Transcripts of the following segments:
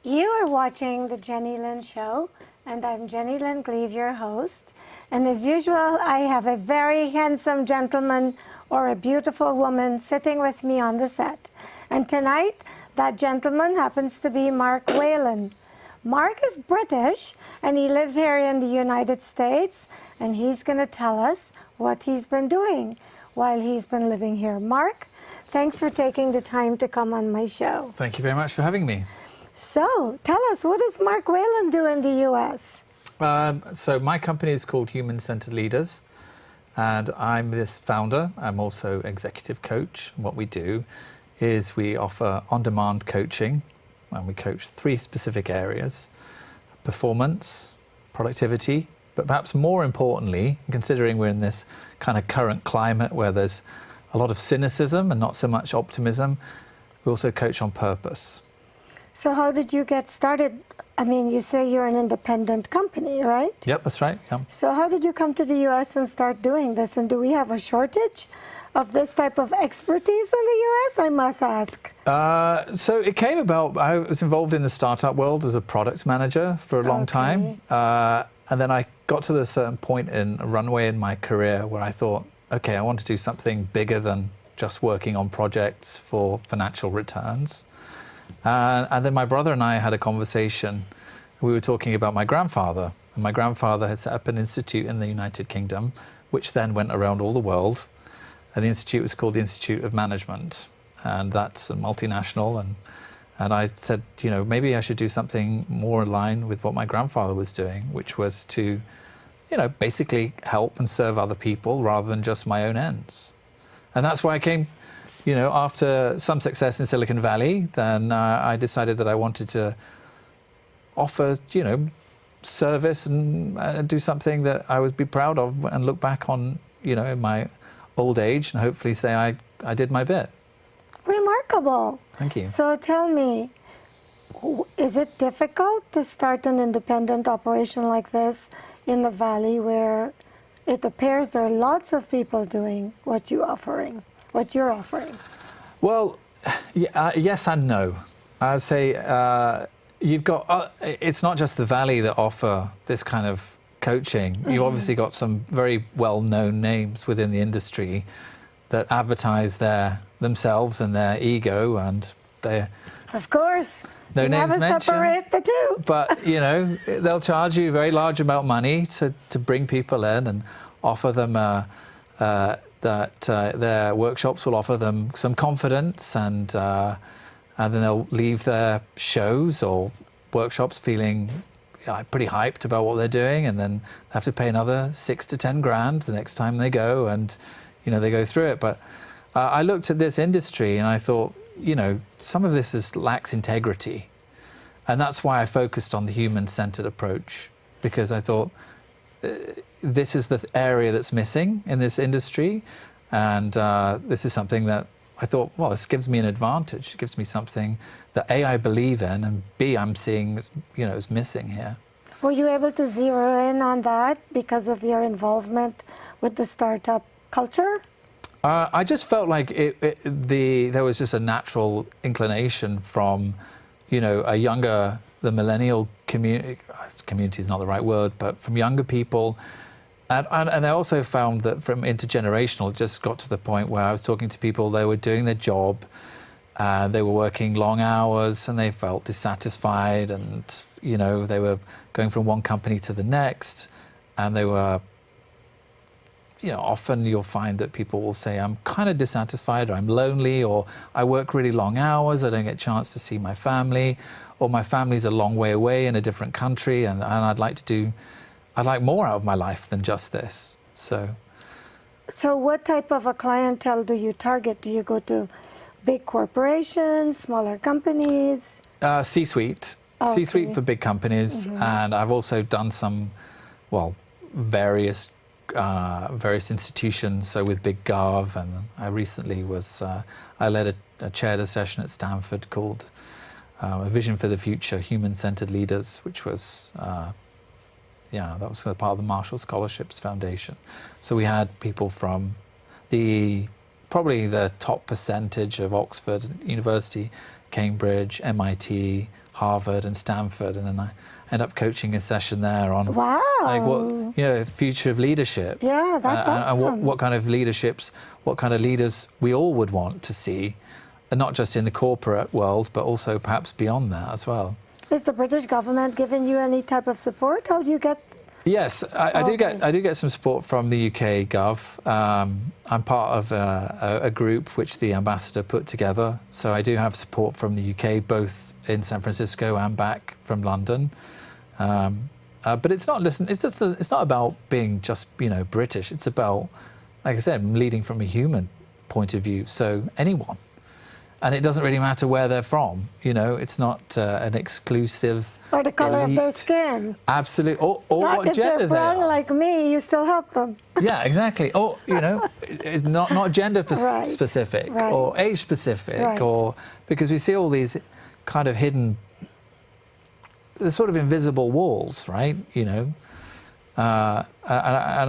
You are watching the Jennylyn Show, and I'm Jennylyn Gleave, your host. And as usual, I have a very handsome gentleman or a beautiful woman sitting with me on the set. And tonight, that gentleman happens to be Mark Whelan. Mark is British, and he lives here in the United States, and he's going to tell us what he's been doing while he's been living here. Mark, thanks for taking the time to come on my show. Thank you very much for having me. So, tell us, what does Mark Whelan do in the U.S.? So my company is called Human-Centered Leaders, and I'm this founder. I'm also executive coach. What we do is we offer on-demand coaching, and we coach 3 specific areas: performance, productivity, but perhaps more importantly, considering we're in this kind of current climate where there's a lot of cynicism and not so much optimism, we also coach on purpose. So how did you get started? I mean, you say you're an independent company, right? Yep, that's right. Yeah. So how did you come to the U.S. and start doing this? And do we have a shortage of this type of expertise in the U.S., I must ask? So it came about, I was involved in the startup world as a product manager for a long time. And then I got to a certain point in a runway in my career where I thought, okay, I want to do something bigger than just working on projects for financial returns. And then my brother and I had a conversation. We were talking about my grandfather. And my grandfather had set up an institute in the United Kingdom, which then went around all the world. And the institute was called the Institute of Management. And that's a multinational. And I said, you know, maybe I should do something more in line with what my grandfather was doing, which was to, you know, basically help and serve other people rather than just my own ends. And that's why I came. You know, after some success in Silicon Valley, then I decided that I wanted to offer, you know, service and do something that I would be proud of and look back on, you know, in my old age and hopefully say I did my bit. Remarkable. Thank you. So tell me, is it difficult to start an independent operation like this in the Valley where it appears there are lots of people doing what you're offering? Well, yes and no. I would say you've got, it's not just the Valley that offer this kind of coaching. You've obviously got some very well-known names within the industry that advertise themselves and their ego, and they're... Of course. No names mentioned. Never separate the two. But, you know, they'll charge you a very large amount of money to bring people in and offer them that their workshops will offer them some confidence, and then they'll leave their shows or workshops feeling pretty hyped about what they're doing, and then they have to pay another 6 to 10 grand the next time they go, and you know, they go through it. But I looked at this industry and I thought, you know, some of this lacks integrity, and that's why I focused on the human-centered approach, because I thought this is the area that's missing in this industry, and this is something that I thought, well, this gives me an advantage. It gives me something that A, I believe in, and B, I'm seeing, you know, is missing here. Were you able to zero in on that because of your involvement with the startup culture? I just felt like there was just a natural inclination from, you know, the millennial community is not the right word, but from younger people. And I also found that from intergenerational, it just got to the point where I was talking to people, they were doing their job, they were working long hours, and they felt dissatisfied, and, you know, they were going from one company to the next, and they were, you know, often you'll find that people will say, I'm kind of dissatisfied, or I'm lonely, or I work really long hours, I don't get a chance to see my family, or my family's a long way away in a different country, and I'd like more out of my life than just this. So what type of a clientele do you target? Do you go to big corporations, smaller companies? C-suite. Okay. C-suite for big companies. And I've also done some, well, various institutions, so with big Gov, and I recently was, I led chaired a session at Stanford called A Vision for the Future, Human-Centered Leaders, which was, that was part of the Marshall Scholarships Foundation. So we had people from probably the top percentage of Oxford University Cambridge, MIT, Harvard, and Stanford, and then I end up coaching a session there on Wow. like what future of leadership. Yeah, that's awesome. And what kind of leaderships, what kind of leaders we all would want to see, and not just in the corporate world, but also perhaps beyond that as well. Is the British government giving you any type of support? How do you get? Yes, I do get some support from the UK Gov. I'm part of a group which the ambassador put together, so I do have support from the UK, both in San Francisco and back from London. But it's not it's not about being just British. It's about, like I said, leading from a human point of view. So anyone, and it doesn't really matter where they're from. It's not an exclusive. Or the color elite. of their skin. Absolutely. Or what gender they are. If they're brown like me, you still help them. Yeah, exactly. Or, it's not gender specific Right. or age specific, Right. or because we see all these kind of hidden, the sort of invisible walls, right? And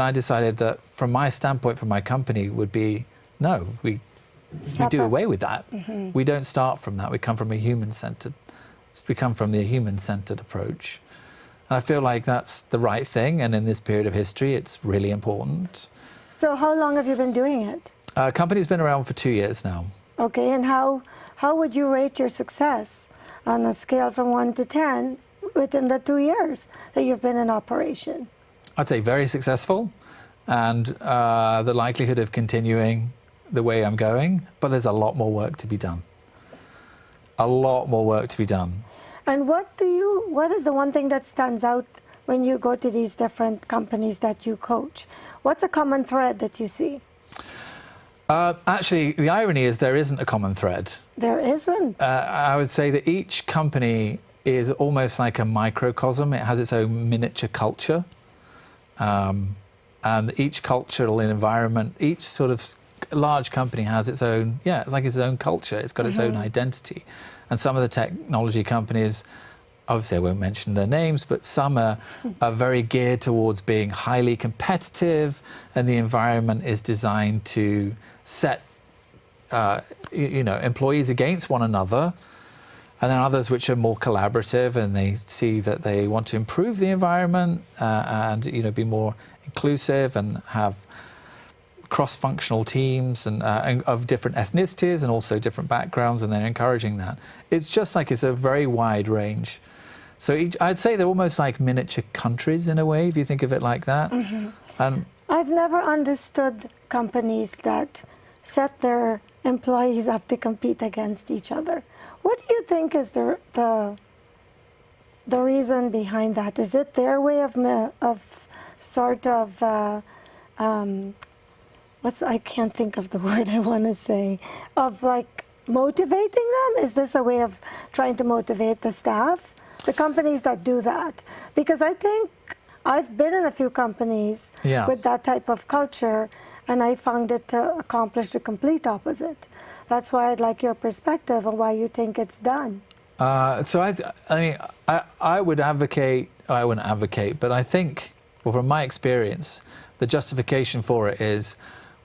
I decided that from my standpoint, from my company, would be, no, we do away with that. Mm-hmm. We don't start from that. We come from the human-centered approach. And I feel like that's the right thing, and in this period of history, it's really important. So how long have you been doing it? Company's been around for 2 years now. Okay, and how would you rate your success on a scale from 1 to 10 within the 2 years that you've been in operation? I'd say very successful, and the likelihood of continuing the way I'm going, but there's a lot more work to be done. A lot more work to be done. And what is the one thing that stands out when you go to these different companies that you coach? What's a common thread that you see? Actually, the irony is there isn't a common thread. There isn't? I would say that each company is almost like a microcosm. It has its own miniature culture. And each cultural environment, each sort of large company has its own, it's like its own culture. It's got its own identity. And some of the technology companies, obviously I won't mention their names, but some are very geared towards being highly competitive, and the environment is designed to set employees against one another. And then others which are more collaborative, and they see that they want to improve the environment and be more inclusive and have cross-functional teams and of different ethnicities and also different backgrounds, and they're encouraging that. It's just like it's a very wide range. So I'd say they're almost like miniature countries in a way, if you think of it like that. Mm-hmm. I've never understood companies that set their employees up to compete against each other. What do you think is the reason behind that? Is it their way of I can't think of the word I want to say, of like motivating them? Is this a way of trying to motivate the staff? The companies that do that? Because I think I've been in a few companies with that type of culture, and I found it to accomplish the complete opposite. That's why I'd like your perspective on why you think it's done. So I would advocate, I wouldn't advocate, but I think, well, from my experience, the justification for it is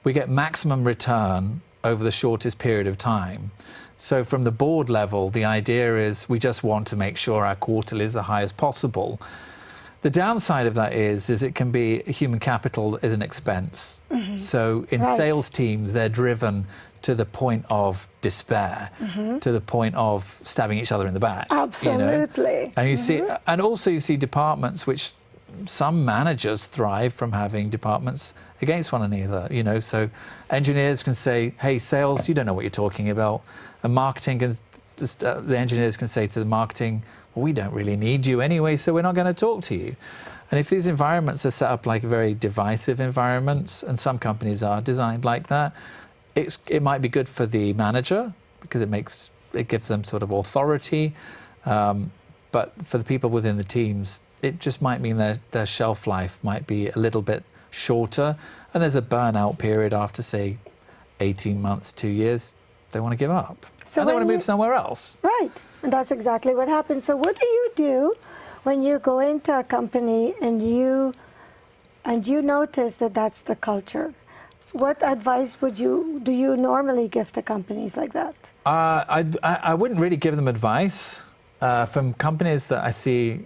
we get maximum return over the shortest period of time. So from the board level, the idea is we just want to make sure our quarterly is the highest possible. The downside of that is it can be human capital is an expense. Mm-hmm. So in sales teams, they're driven to the point of despair, to the point of stabbing each other in the back. Absolutely. And you see, and also you see departments which some managers thrive from having departments against one another. So engineers can say, "Hey, sales, you don't know what you're talking about," and marketing can the engineers can say to the marketing, "Well, we don't really need you anyway, so we're not going to talk to you." And if these environments are set up like very divisive environments, and some companies are designed like that, it might be good for the manager because it gives them sort of authority, but for the people within the teams, it just might mean their shelf life might be a little bit shorter, and there's a burnout period after, say, 18 months, 2 years. They want to give up, and they want to move somewhere else. Right, and that's exactly what happens. So what do you do when you go into a company and you notice that that's the culture? what advice do you normally give to companies like that? I wouldn't really give them advice. From companies that I see,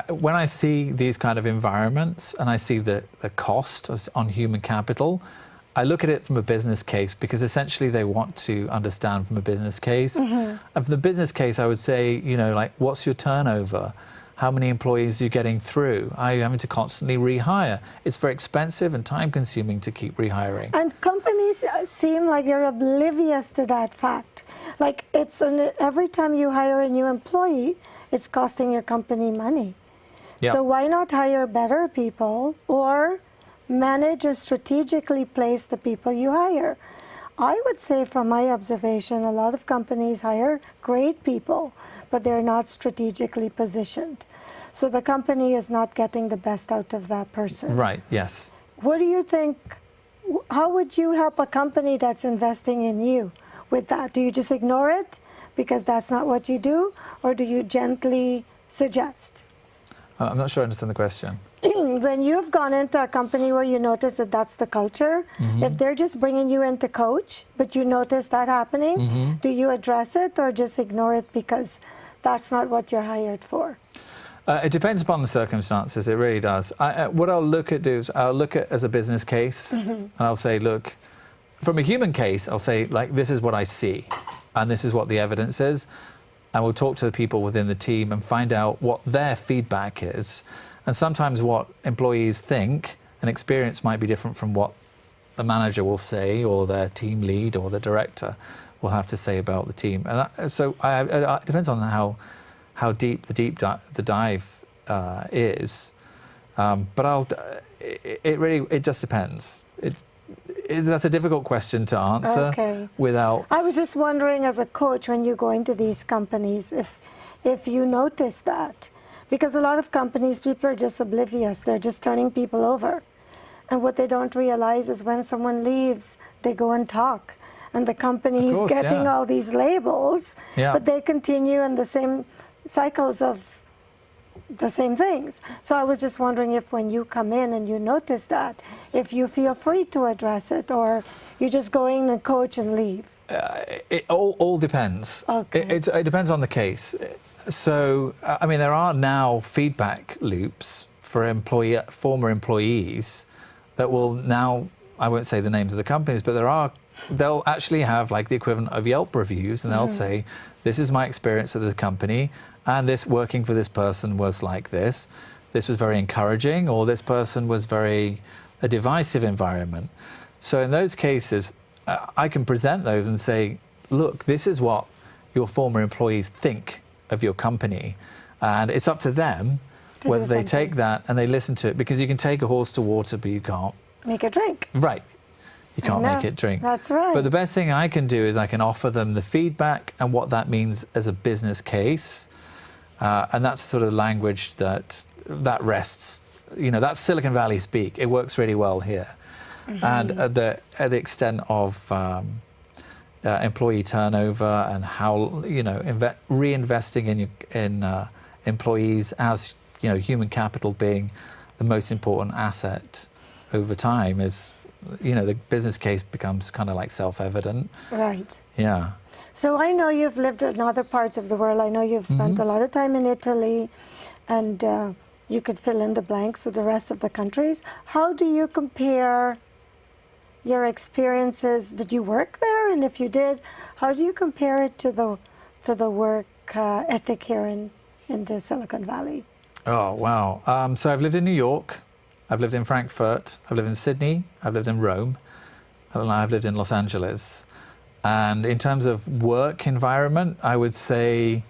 when I see these kind of environments and I see the cost on human capital, I look at it from a business case, because essentially they want to understand from a business case. And from the business case, I would say, you know, like, what's your turnover? How many employees are you getting through? Are you having to constantly rehire? It's very expensive and time consuming to keep rehiring. And companies seem like they're oblivious to that fact. Like, every time you hire a new employee, it's costing your company money. Yeah. So why not hire better people, or manage and strategically place the people you hire? I would say, from my observation, a lot of companies hire great people, but they're not strategically positioned. So the company is not getting the best out of that person. Right, yes. What do you think? How would you help a company that's investing in you with that? Do you just ignore it because that's not what you do, or do you gently suggest? I'm not sure I understand the question. When you've gone into a company where you notice that that's the culture, if they're just bringing you in to coach, but you notice that happening, do you address it or just ignore it because that's not what you're hired for? It depends upon the circumstances, it really does. What I'll look at is I'll look at as a business case, and I'll say, look, from a human case, I'll say, like, this is what I see, and this is what the evidence is, and we'll talk to the people within the team and find out what their feedback is. And sometimes what employees think and experience might be different from what the manager will say, or their team lead, or the director will have to say about the team. And it depends on how deep the dive is. But it just depends. That's a difficult question to answer. Okay. Without. I was just wondering, as a coach, when you go into these companies, if you notice that. Because a lot of companies, people are just oblivious. They're just turning people over. And what they don't realize is when someone leaves, they go and talk. And the company is getting all these labels, but they continue in the same cycles of the same things. So I was just wondering if, when you come in and you notice that, if you feel free to address it, or you just go in and coach and leave. It all depends. Okay. It depends on the case. So, I mean, there are now feedback loops for former employees that will now, I won't say the names of the companies, but they'll actually have like the equivalent of Yelp reviews, and they'll say, this is my experience at the company, and this working for this person was like this. This was very encouraging, or this person was a divisive environment. So in those cases, I can present those and say, look, this is what your former employees think of your company, and it's up to them whether they take that and they listen to it, because you can take a horse to water, but you can't make it drink. Right. You can't make it drink. That's right. But the best thing I can do is I can offer them the feedback and what that means as a business case, and that's sort of language that rests. You know, that's Silicon Valley speak. It works really well here, and at the extent of employee turnover and how, you know, reinvesting in employees as, you know, human capital being the most important asset over time is, you know, the business case becomes kind of like self-evident. Right. Yeah. So I know you've lived in other parts of the world. I know you've spent a lot of time in Italy, and you could fill in the blanks of the rest of the countries. How do you compare your experiences? Did you work there? And if you did, how do you compare it to the work ethic here in the Silicon Valley? Oh, wow. So I've lived in New York, I've lived in Frankfurt, I've lived in Sydney, I've lived in Rome, and I've lived in Los Angeles. And in terms of work environment, I would say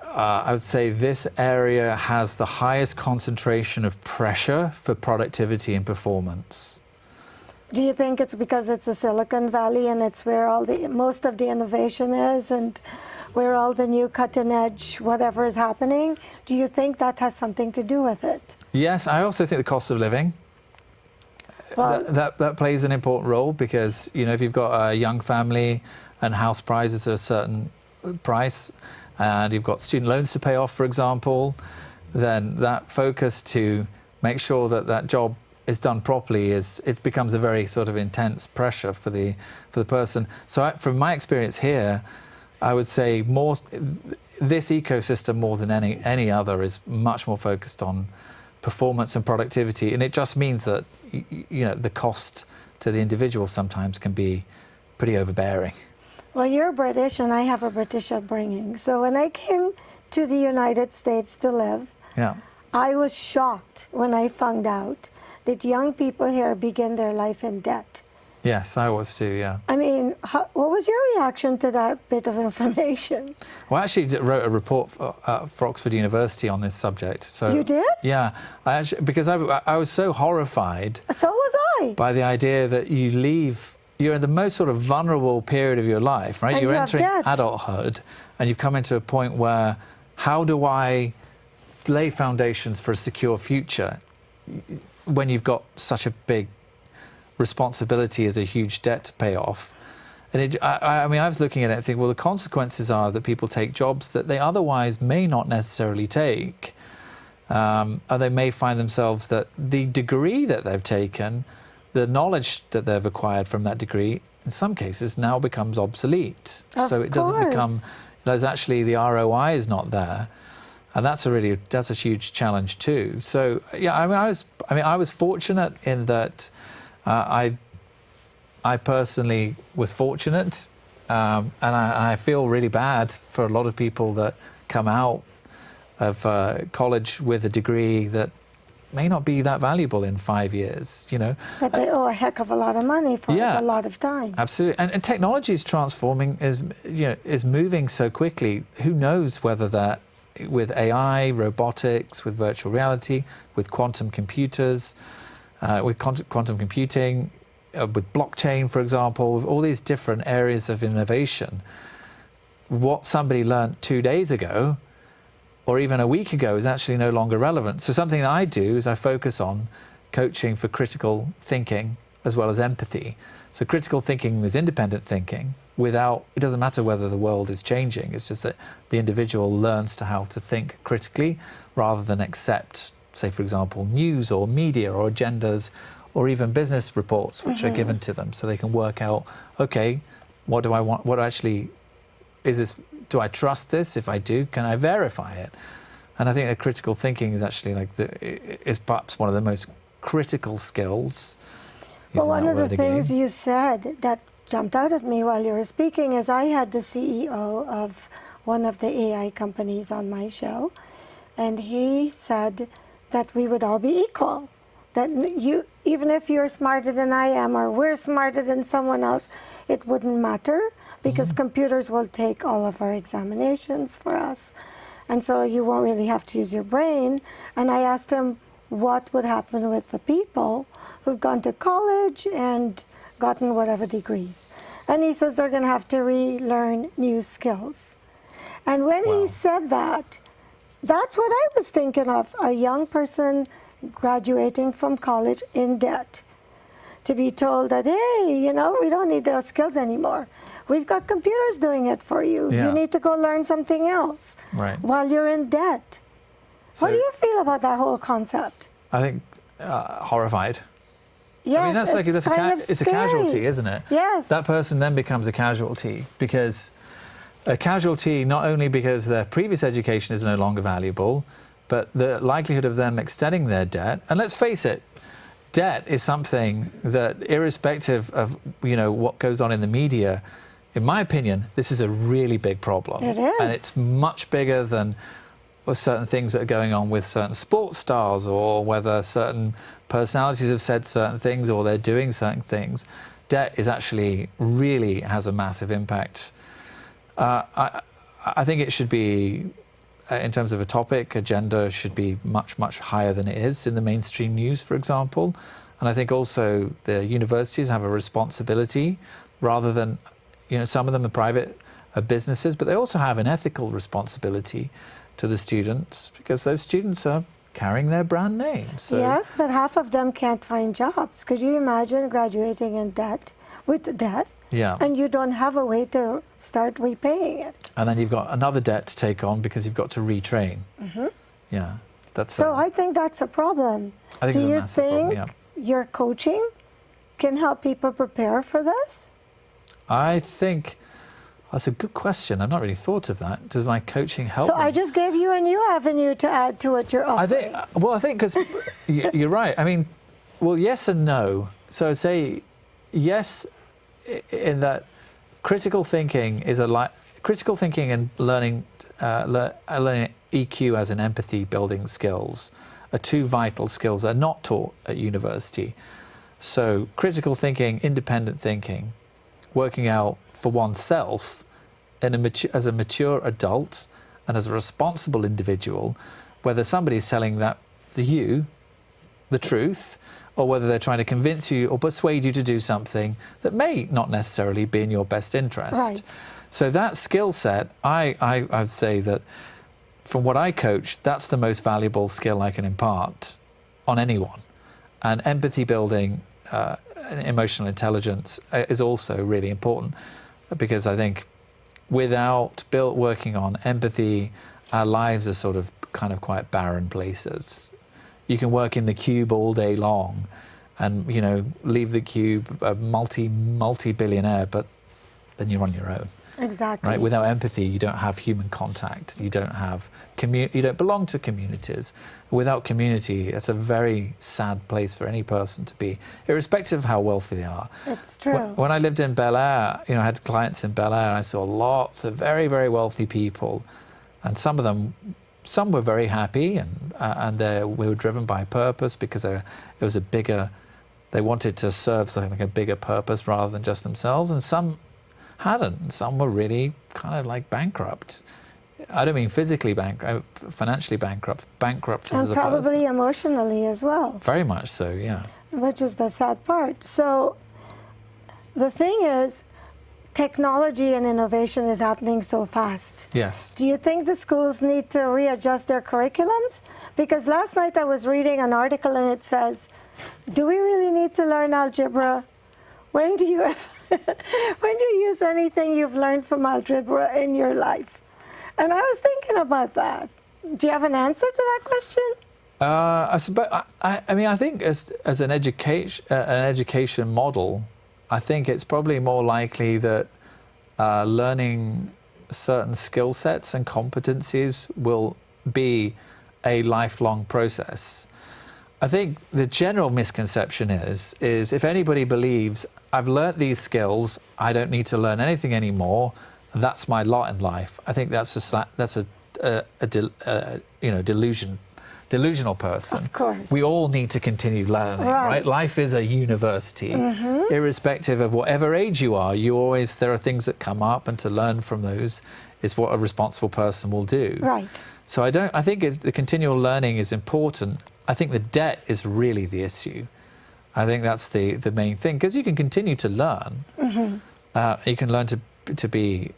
this area has the highest concentration of pressure for productivity and performance. Do you think it's because it's a Silicon Valley and it's where most of the innovation is, and where all the new cutting edge whatever is happening? Do you think that has something to do with it? Yes, I also think the cost of living, well, that plays an important role, because, you know, if you've got a young family and house prices are a certain price, and you've got student loans to pay off, for example, then that focus to make sure that job is done properly, it becomes a very sort of intense pressure for the person. So from my experience here, I would say this ecosystem more than any other is much more focused on performance and productivity, and it just means that the cost to the individual sometimes can be pretty overbearing. Well, you're British and I have a British upbringing. So when I came to the United States to live, I was shocked when I found out that young people here begin their life in debt. Yes, I was too, yeah. I mean, what was your reaction to that bit of information? Well, I actually wrote a report for Oxford University on this subject. So you did? Yeah, because I was so horrified. So was I. By the idea that you're in the most sort of vulnerable period of your life, right? And You're you entering have debt. adulthood, and you've come into a point where, how do I lay foundations for a secure future when you've got such a big responsibility as a huge debt to pay off? And I mean, I was looking at it and thinking, well, the consequences are that people take jobs that they otherwise may not necessarily take. And they may find themselves that the degree that they've taken, the knowledge that they've acquired from that degree, in some cases now becomes obsolete. So it doesn't become, there's actually the ROI is not there. And that's a huge challenge too. So yeah, I was fortunate in that I personally was fortunate, and I feel really bad for a lot of people that come out of college with a degree that may not be that valuable in 5 years, But they owe a heck of a lot of money for a lot of time. Absolutely, and technology is transforming, is moving so quickly. Who knows whether that, with AI, robotics, with virtual reality, with quantum computers, with quantum computing, with blockchain, for example, with all these different areas of innovation, what somebody learned 2 days ago or even a week ago is actually no longer relevant. So something that I do is I focus on coaching for critical thinking as well as empathy. So critical thinking is independent thinking. It doesn't matter whether the world is changing, it's just that the individual learns how to think critically rather than accept, say, for example, news or media or agendas or even business reports which are given to them, so they can work out, okay, what do I want, what actually is this, do I trust this? If I do, can I verify it? And I think that critical thinking is actually is perhaps one of the most critical skills. Well, one of the things you said that jumped out at me while you were speaking is I had the CEO of one of the AI companies on my show, and he said that we would all be equal, that even if you're smarter than I am or we're smarter than someone else, it wouldn't matter because computers will take all of our examinations for us, and so you won't really have to use your brain. And I asked him what would happen with the people who've gone to college and gotten whatever degrees. And he says they're going to have to relearn new skills. And when he said that, that's what I was thinking of, a young person graduating from college in debt, to be told that, hey, we don't need those skills anymore. We've got computers doing it for you. Yeah. You need to go learn something else while you're in debt. So, what do you feel about that whole concept? I think horrified. Yes, I mean, it's a casualty, isn't it? Yes. That person then becomes a casualty not only because their previous education is no longer valuable, but the likelihood of them extending their debt. And let's face it, debt is something that, irrespective of what goes on in the media, in my opinion, this is a really big problem. It is. And it's much bigger than certain things that are going on with certain sports stars, or whether certain personalities have said certain things or they're doing certain things. Debt is actually really has a massive impact. I think it should be, in terms of a topic, agenda should be much, much higher than it is in the mainstream news, for example. And I think also the universities have a responsibility, rather than, some of them are private businesses, but they also have an ethical responsibility to the students, because those students are carrying their brand name. So yes, but half of them can't find jobs. Could you imagine graduating in debt, with debt, and you don't have a way to start repaying it? And then you've got another debt to take on because you've got to retrain. Yeah, that's so. I think that's a problem. I think Do it's a you massive think problem, your coaching can help people prepare for this? I think that's a good question. I've not really thought of that. Does my coaching help So them? I just gave you a new avenue to add to what you're offering. I think because you're right. I mean, well, yes and no. So I'd say yes in that critical thinking is critical thinking and learning EQ as an empathy building skills are two vital skills that are not taught at university. So critical thinking, independent thinking, working out for oneself as a mature adult and as a responsible individual, whether somebody's telling you the truth, or whether they're trying to convince you or persuade you to do something that may not necessarily be in your best interest. Right. So that skill set, I would say that from what I coach, that's the most valuable skill I can impart on anyone. And empathy building, and emotional intelligence is also really important, because I think without working on empathy, our lives are sort of kind of quite barren places. You can work in the cube all day long and, you know, leave the cube a multi-billionaire, but then you're on your own. Exactly. Right? Without empathy, you don't have human contact. You don't have you don't belong to communities. Without community, it's a very sad place for any person to be, irrespective of how wealthy they are. It's true. When I lived in Bel Air, you know, I had clients in Bel Air, and I saw lots of very, very wealthy people, and some were very happy, and we were driven by purpose because it was a bigger. They wanted to serve something like a bigger purpose rather than just themselves, and some hadn't. Some were really kind of like bankrupt. I don't mean physically bankrupt, financially bankrupt as a person. And probably emotionally as well. Very much so, yeah. Which is the sad part. So the thing is, technology and innovation is happening so fast. Yes. Do you think the schools need to readjust their curriculums? Because last night I was reading an article and it says, do we really need to learn algebra? When do you use anything you've learned from algebra in your life? And I was thinking about that. Do you have an answer to that question? I mean, I think as an education model, I think it's probably more likely that learning certain skill sets and competencies will be a lifelong process. I think the general misconception is if anybody believes I've learnt these skills, I don't need to learn anything anymore, that's my lot in life. I think that's a delusional person. Of course. We all need to continue learning, right? Life is a university. Irrespective of whatever age you are, there are things that come up, and to learn from those is what a responsible person will do. Right. So I think the continual learning is important. I think the debt is really the issue. I think that's the main thing, because you can continue to learn. You can learn to be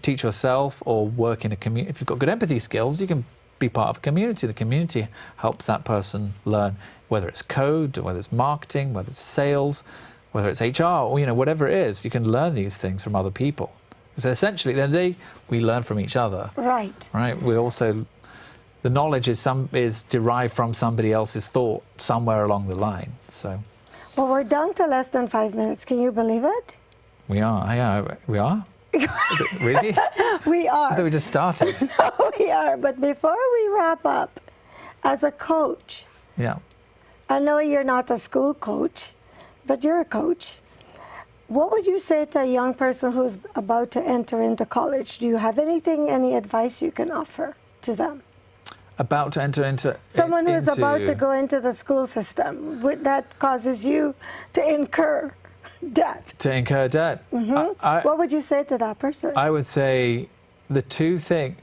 teach yourself or work in a community. If you've got good empathy skills, you can be part of a community. The community helps that person learn, whether it's code, or whether it's marketing, whether it's sales, whether it's HR, or whatever it is. You can learn these things from other people. So essentially, at the end of the day, we learn from each other. Right. Right. We also. The knowledge is derived from somebody else's thought somewhere along the line. So, well, we're down to less than 5 minutes. Can you believe it? We are. Yeah, we are. Really? We are. I thought we just started. No, we are. But before we wrap up, as a coach, Yeah. I know you're not a school coach, but you're a coach. What would you say to a young person who's about to enter into college? Do you have any advice you can offer to them? About to enter into... Someone who is about to go into the school system, that causes you to incur debt. To incur debt. What would you say to that person? I would say the two things,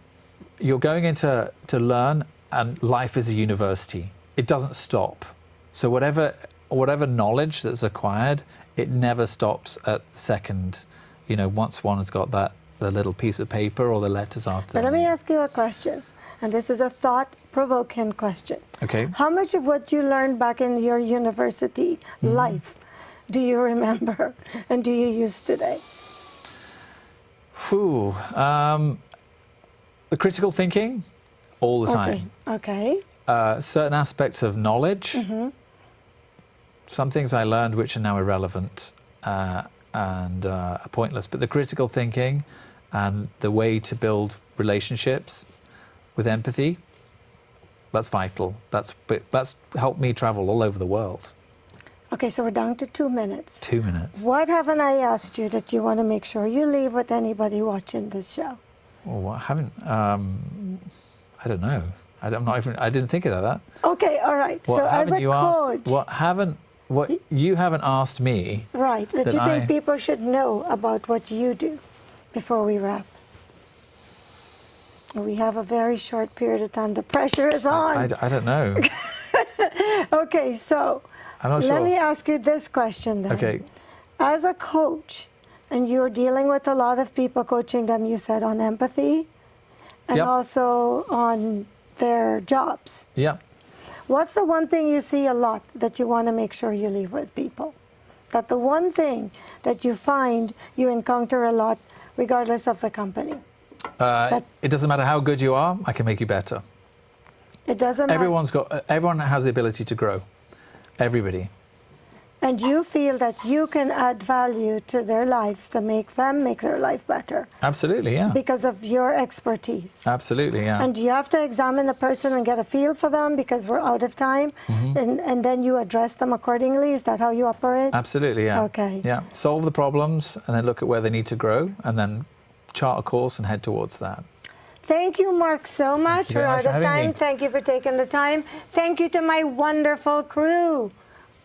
you're going into to learn, and life is a university. It doesn't stop. So whatever knowledge that's acquired, it never stops at the second, once one has got the little piece of paper or the letters after. But let me ask you a question. And this is a thought-provoking question. Okay. How much of what you learned back in your university life do you remember and do you use today? The critical thinking, all the time. Okay. Certain aspects of knowledge, some things I learned which are now irrelevant and pointless. But the critical thinking and the way to build relationships with empathy, that's vital. That's helped me travel all over the world. Okay, so we're down to 2 minutes. 2 minutes. What haven't I asked you that you want to make sure you leave with anybody watching this show? Well, I haven't. I don't know. I'm not even. I didn't think of that. Okay, all right. What so as a you coach, asked? What you haven't asked me? Right, that you think people should know about what you do before we wrap. We have a very short period of time. The pressure is on. I don't know. Okay, so I'm not sure. let me ask you this question then. Okay. As a coach, and you're dealing with a lot of people, coaching them, you said, on empathy and Yep. also on their jobs. Yeah. What's the one thing you see a lot that you want to make sure you leave with people? That the one thing that you find you encounter a lot, regardless of the company. It doesn't matter how good you are. I can make you better. It doesn't matter. Everyone has the ability to grow. Everybody. And you feel that you can add value to their lives to make them make their life better. Absolutely, yeah. Because of your expertise. Absolutely, yeah. And you have to examine a person and get a feel for them because we're out of time, and then you address them accordingly. Is that how you operate? Absolutely, yeah. Okay. Yeah. Solve the problems and then look at where they need to grow and then chart a course and head towards that. Thank you, Mark, so much. We're out of time. Thank you for taking the time. Thank you to my wonderful crew.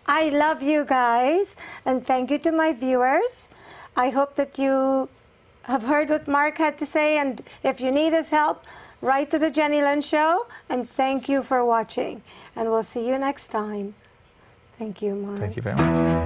I love you guys. And thank you to my viewers. I hope that you have heard what Mark had to say. And if you need his help, write to the Jennylyn Show. And thank you for watching. And we'll see you next time. Thank you, Mark. Thank you very much.